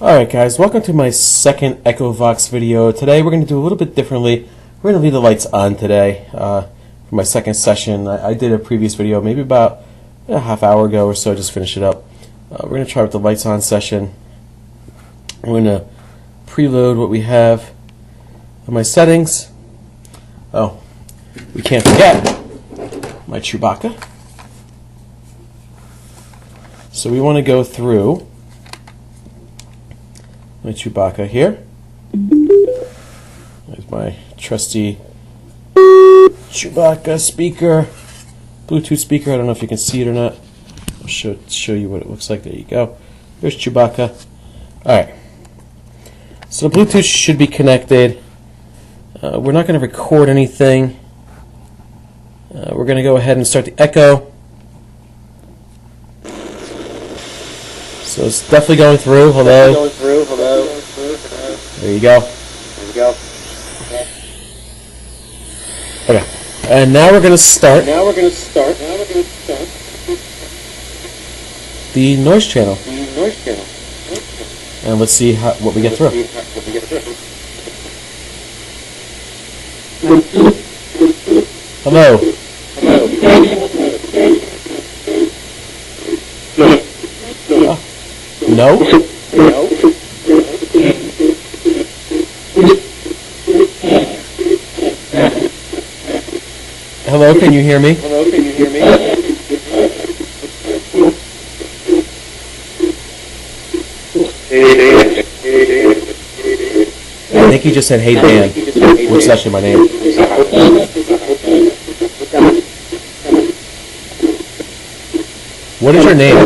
Alright guys, welcome to my second Echovox video. Today we're going to do a little bit differently. We're going to leave the lights on today for my second session. I did a previous video maybe about a half hour ago or so, just finish it up. We're going to try with the lights on session. We're going to preload what we have on my settings. Oh, we can't forget my Chewbacca. So we want to go through my Chewbacca here. There's my trusty Chewbacca speaker, Bluetooth speaker. I don't know if you can see it or not. I'll show you what it looks like. There you go. There's Chewbacca. Alright. So the Bluetooth should be connected. We're not going to record anything. We're going to go ahead and start the echo. So it's definitely going through. Hello. There you go. Okay. And now we're going to start. The noise channel. And let's see what we get through. Hello. No? Hello, can you hear me? I think he just said, "Hey Dan," which is actually my name. What is your name?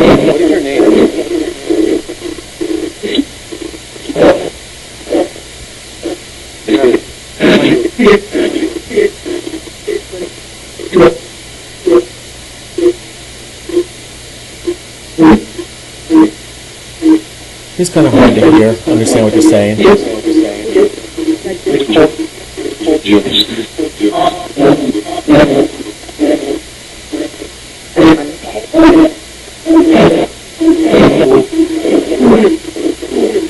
It's kind of hard to hear, understand what you're saying.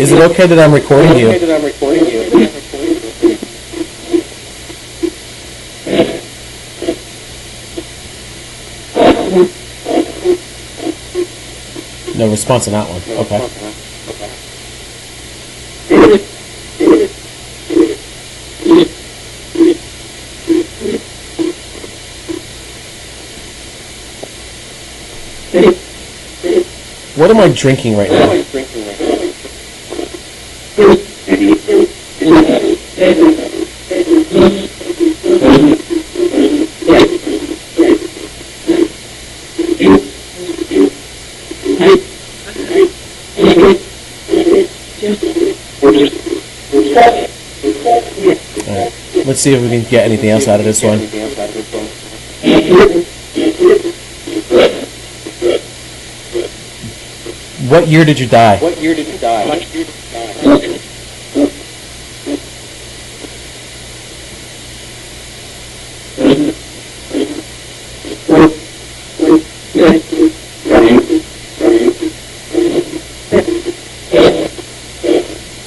Is it okay that I'm recording you? No response on that one. Okay. What am I drinking right now? Alright, let's see if we can get anything else out of this one. What year did you die?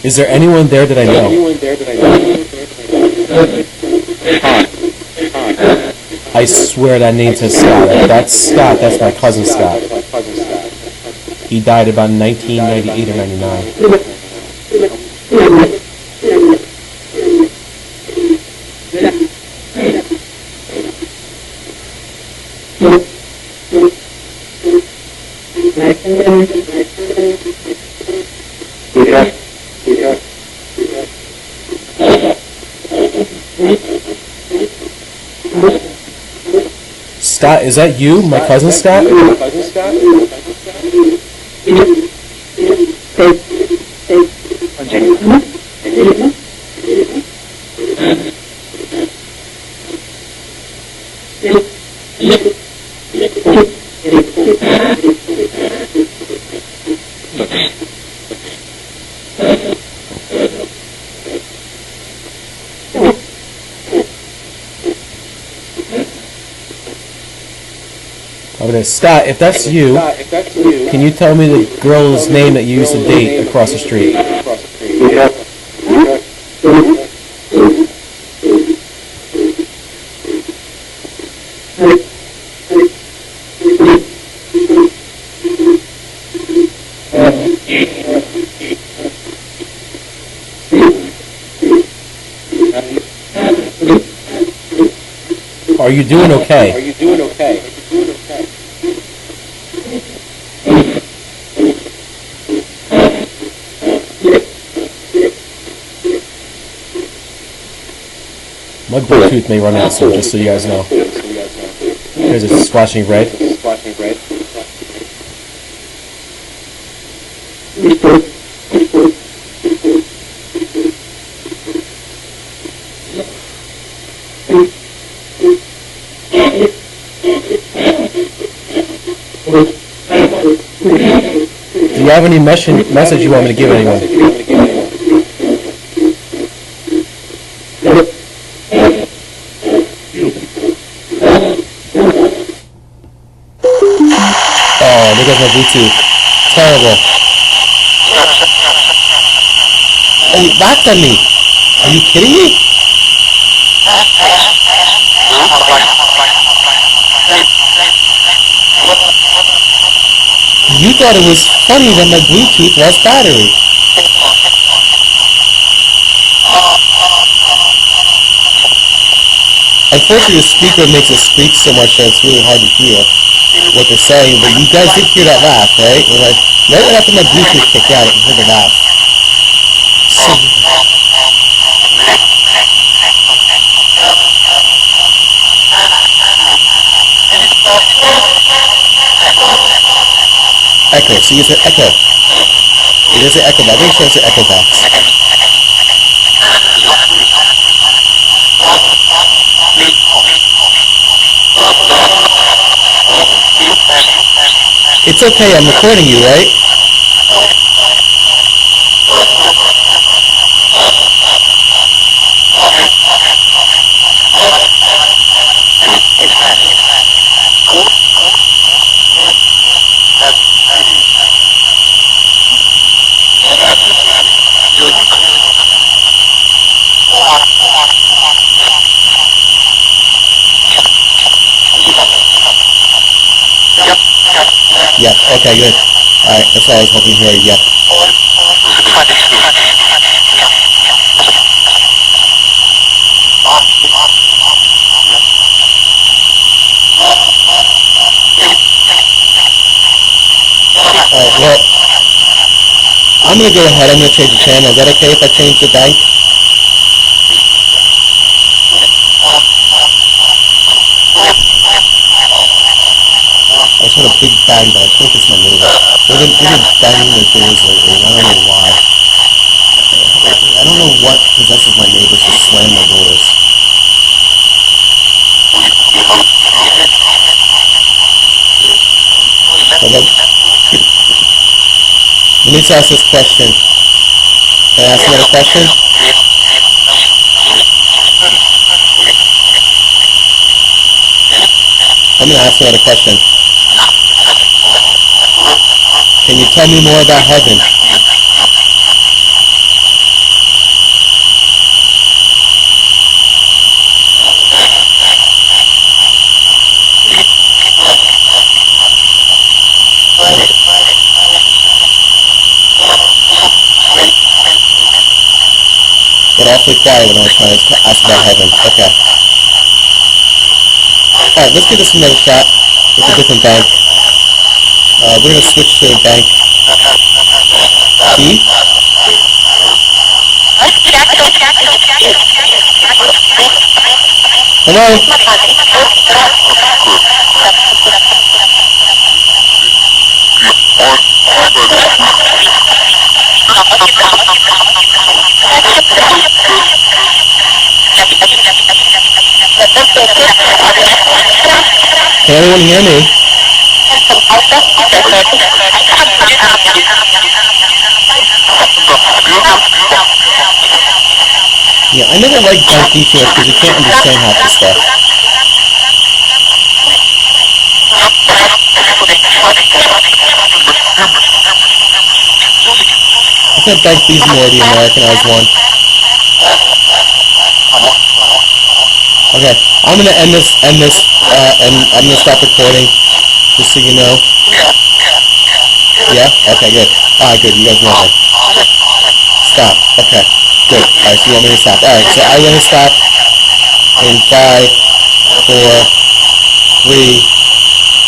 Is there anyone there that I know? I swear that name says Scott. That's Scott. That's my cousin Scott. He died about 1998 or 99. Scott, is that you, my cousin Scott? Okay, Scott, if that's you, can you tell me the girl's name that you used to date across the street? Are you doing okay? My Bluetooth may run out soon, just so you guys know. Because it's flashing red. Do you have any message you want me to give anyone? Oh, there goes my Bluetooth. Terrible. Oh, you laughed at me. Are you kidding me? You thought it was funny that my Bluetooth lost battery. Unfortunately, the speaker makes it squeak so much that it's really hard to hear what they're saying, but you guys did hear that laugh, right? Right after my Bluetooth kicked out, you heard the laugh. So, Echo, so you said Echo. It is an Echo, but I think it's an Echovox. It's okay, I'm recording you, right? Yep, okay, good. Alright, that's all I was hoping to hear, yep. Alright, well, I'm gonna go ahead, I'm gonna change the channel. Is that okay if I change the bank? I just heard a big bang, but I think it's my neighbor. They've been banging their doors lately, and I don't know why. I don't know what possesses my neighbors to slam their doors. But let me just ask this question. Can I ask another question? I'm gonna ask another question. Can you tell me more about heaven? Get awfully quiet when I was trying to ask about heaven. Okay. Alright, let's give this another shot with a different bank. We're going to switch to bank B. Hello? Can anyone hear me? Yeah, I never liked bank details because you can't understand half the stuff. gonna thank these more, the Americanized one. Okay, I'm gonna end this, and I'm gonna stop recording, just so you know. Yeah? Okay, good. Alright, good, you guys know that. Stop. Okay, good. Alright, so you want me to stop. Alright, so I'm gonna stop in 5, 4, 3,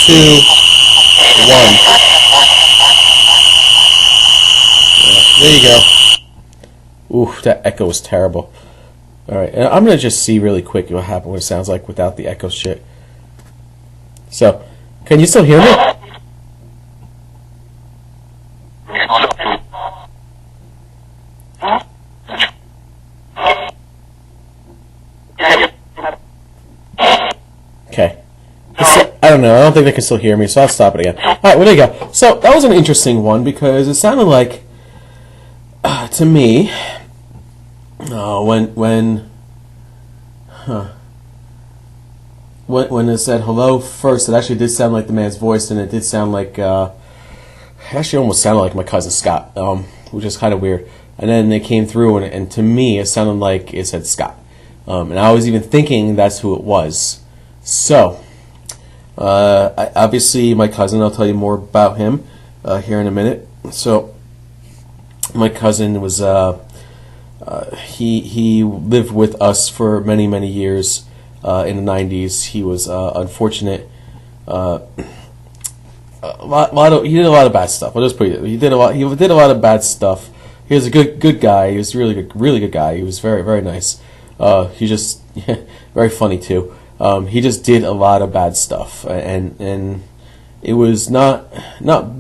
2, 1. There you go. Ooh, that echo is terrible. Alright, and I'm gonna just see really quick what happened, what it sounds like without the echo shit. So, can you still hear me? Okay. I don't know. I don't think they can still hear me, so I'll stop it again. Alright, well, there you go. So, that was an interesting one because it sounded like, to me, when it said hello first, it actually did sound like the man's voice, and it did sound like, it actually almost sounded like my cousin Scott, which is kind of weird. And then they came through, and to me, it sounded like it said Scott. And I was even thinking that's who it was. So, obviously, my cousin, I'll tell you more about him here in a minute. So, my cousin was, he lived with us for many, many years in the 90s. He was unfortunate. He did a lot of bad stuff. I'll just put it. He did a lot of bad stuff. He was a good guy. He was a really good guy. He was very, very nice. He just very funny too. He just did a lot of bad stuff, and it was not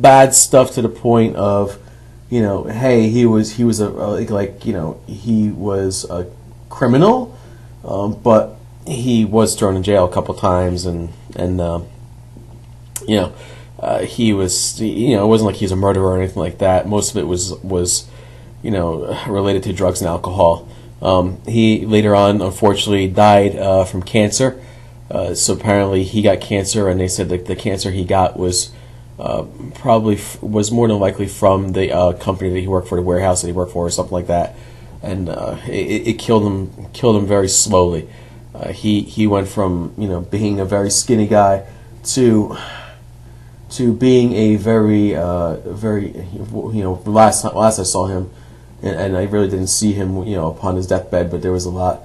bad stuff to the point of, you know, hey, he was he was a criminal, but he was thrown in jail a couple times, and he was, it wasn't like he's a murderer or anything like that. Most of it was related to drugs and alcohol. He later on, unfortunately, died from cancer. So apparently he got cancer, and they said that the cancer he got was probably was more than likely from the company that he worked for, the warehouse that he worked for, or something like that. And it killed him very slowly. He went from being a very skinny guy to being a very last I saw him, and I really didn't see him upon his deathbed, but there was a lot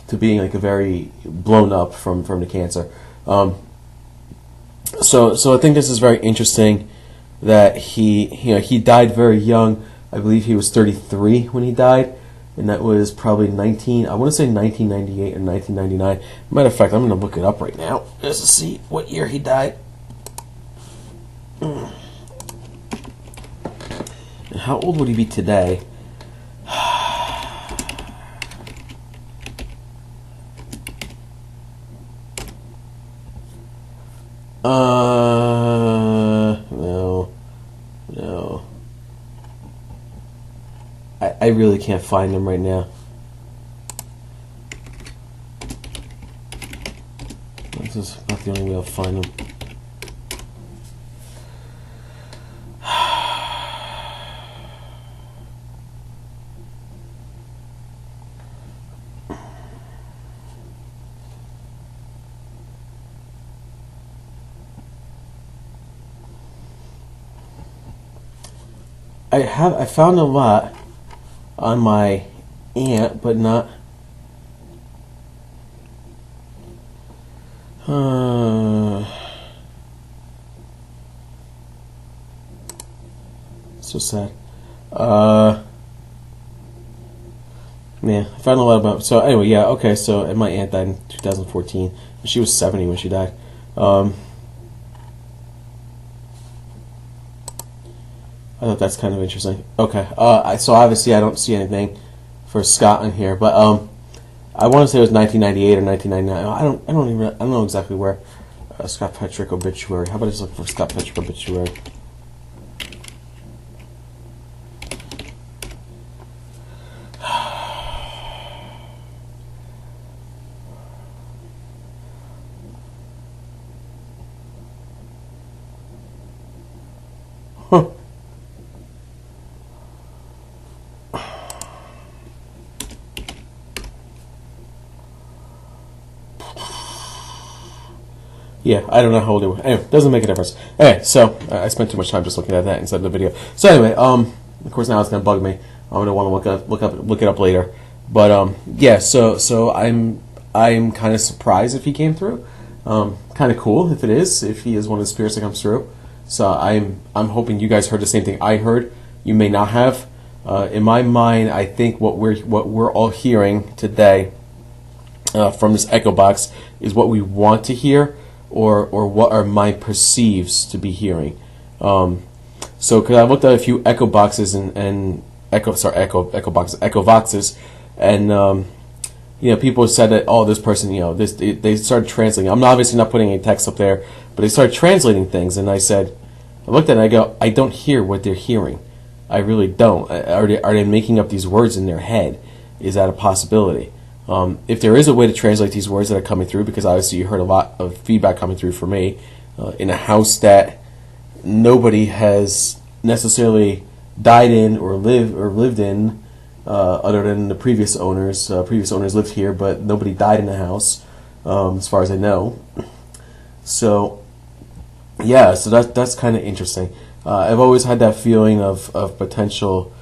to being like a very blown up from the cancer. So I think this is very interesting that he died very young. I believe he was 33 when he died, and that was probably 1998 or 1999. Matter of fact, I'm going to look it up right now just to see what year he died. And how old would he be today? No. I really can't find him right now. This is about the only way I'll find him. I found a lot on my aunt, but not. So sad. Yeah, I found a lot about. So anyway, yeah, okay. So and my aunt died in 2014. She was 70 when she died. I thought that's kind of interesting. Okay, so obviously I don't see anything for Scott in here, but I want to say it was 1998 or 1999. I don't know exactly where. Scott Petrick obituary. How about I just look for Scott Petrick obituary? Yeah, I don't know how old they were. Anyway, doesn't make a difference. Anyway, so I spent too much time just looking at that instead of the video. So anyway, of course now it's gonna bug me. I'm gonna want to look it up later. But yeah, so I'm kind of surprised if he came through. Kind of cool if he is one of the spirits that comes through. So I'm hoping you guys heard the same thing I heard. You may not have. In my mind, I think what we're all hearing today from this echo box is what we want to hear, or what our mind perceives to be hearing. So because I looked at a few echo boxes and Echovoxes, and people said that, oh, this person, they started translating. I'm obviously not putting any text up there, but they started translating things, and I looked at it and I go, I don't hear what they're hearing. I really don't. Are they making up these words in their head? Is that a possibility? If there is a way to translate these words that are coming through, because obviously you heard a lot of feedback coming through for me, in a house that nobody has necessarily died in or lived in, other than the previous owners. Previous owners lived here, but nobody died in the house, as far as I know. So yeah, so that's kind of interesting. I've always had that feeling of potential.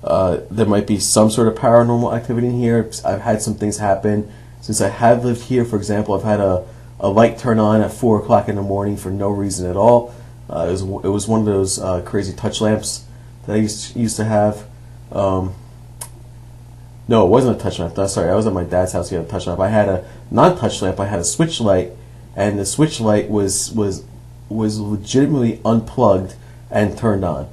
There might be some sort of paranormal activity in here. I've had some things happen since I have lived here. For example, I've had a light turn on at 4 o'clock in the morning for no reason at all. It was one of those crazy touch lamps that I used to have. No, it wasn't a touch lamp. Sorry, I was at my dad's house. He had a touch lamp. I had a non-touch lamp. I had a switch light, and the switch light was legitimately unplugged and turned on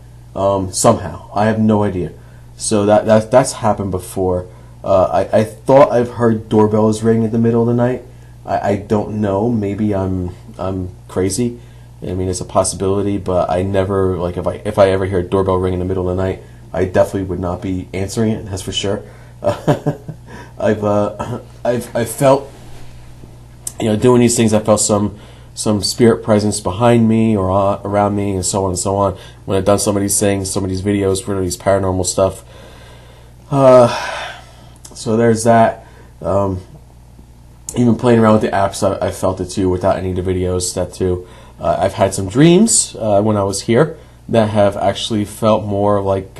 somehow. I have no idea. So that's happened before. I thought I've heard doorbells ring in the middle of the night. I don't know. Maybe I'm crazy. I mean, it's a possibility, but I never, like, if I ever hear a doorbell ring in the middle of the night, I definitely would not be answering it. That's for sure. I've felt, doing these things. I felt some spirit presence behind me or around me, and so on and so on. When I've done some of these things, some of these videos for these paranormal stuff. So there's that. Even playing around with the apps, I felt it too without any of the videos. That too. I've had some dreams when I was here that have actually felt more like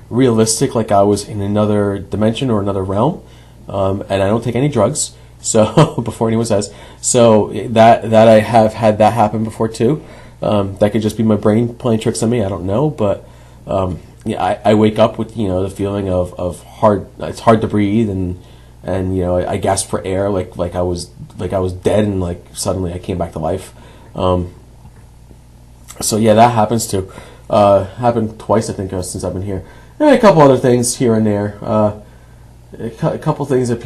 realistic, like I was in another dimension or another realm. And I don't take any drugs, so before anyone says. So that I have had that happen before too. That could just be my brain playing tricks on me. I don't know, but yeah, I wake up with the feeling of hard. It's hard to breathe, and I gasp for air, like I was dead, and like suddenly I came back to life. So yeah, that happens too. Happened twice, I think, since I've been here. And a couple other things here and there. A couple things that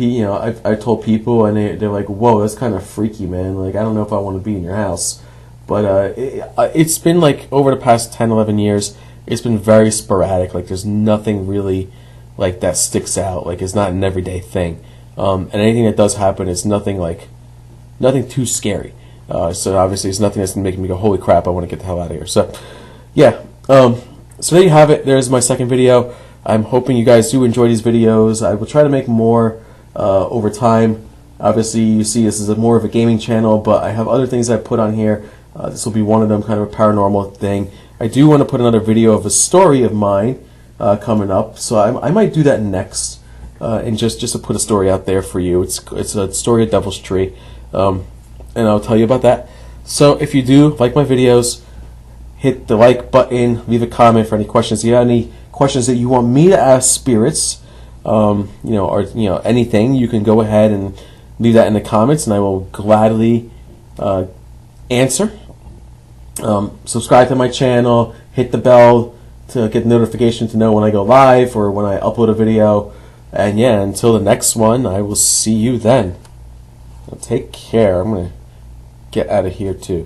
I told people, and they're like, "Whoa, that's kind of freaky, man. Like, I don't know if I want to be in your house." But it's been like over the past 10, 11 years, it's been very sporadic. Like, there's nothing really like that sticks out. Like, it's not an everyday thing. And anything that does happen, it's nothing too scary. So obviously, it's nothing that's making me go, "Holy crap, I want to get the hell out of here." So yeah. So there you have it. There's my second video. I'm hoping you guys do enjoy these videos. I will try to make more over time. Obviously, you see this is more of a gaming channel, but I have other things I put on here. This will be one of them, kind of a paranormal thing. I do want to put another video of a story of mine coming up, so I might do that next, and just to put a story out there for you. It's a story of Devil's Tree, and I'll tell you about that. So if you do like my videos, hit the like button, leave a comment for any questions. If you have any questions that you want me to ask spirits, or anything, you can go ahead and leave that in the comments, and I will gladly answer. Subscribe to my channel, hit the bell to get notification to know when I go live or when I upload a video. And yeah, until the next one, I will see you then. Take care. I'm going to get out of here too.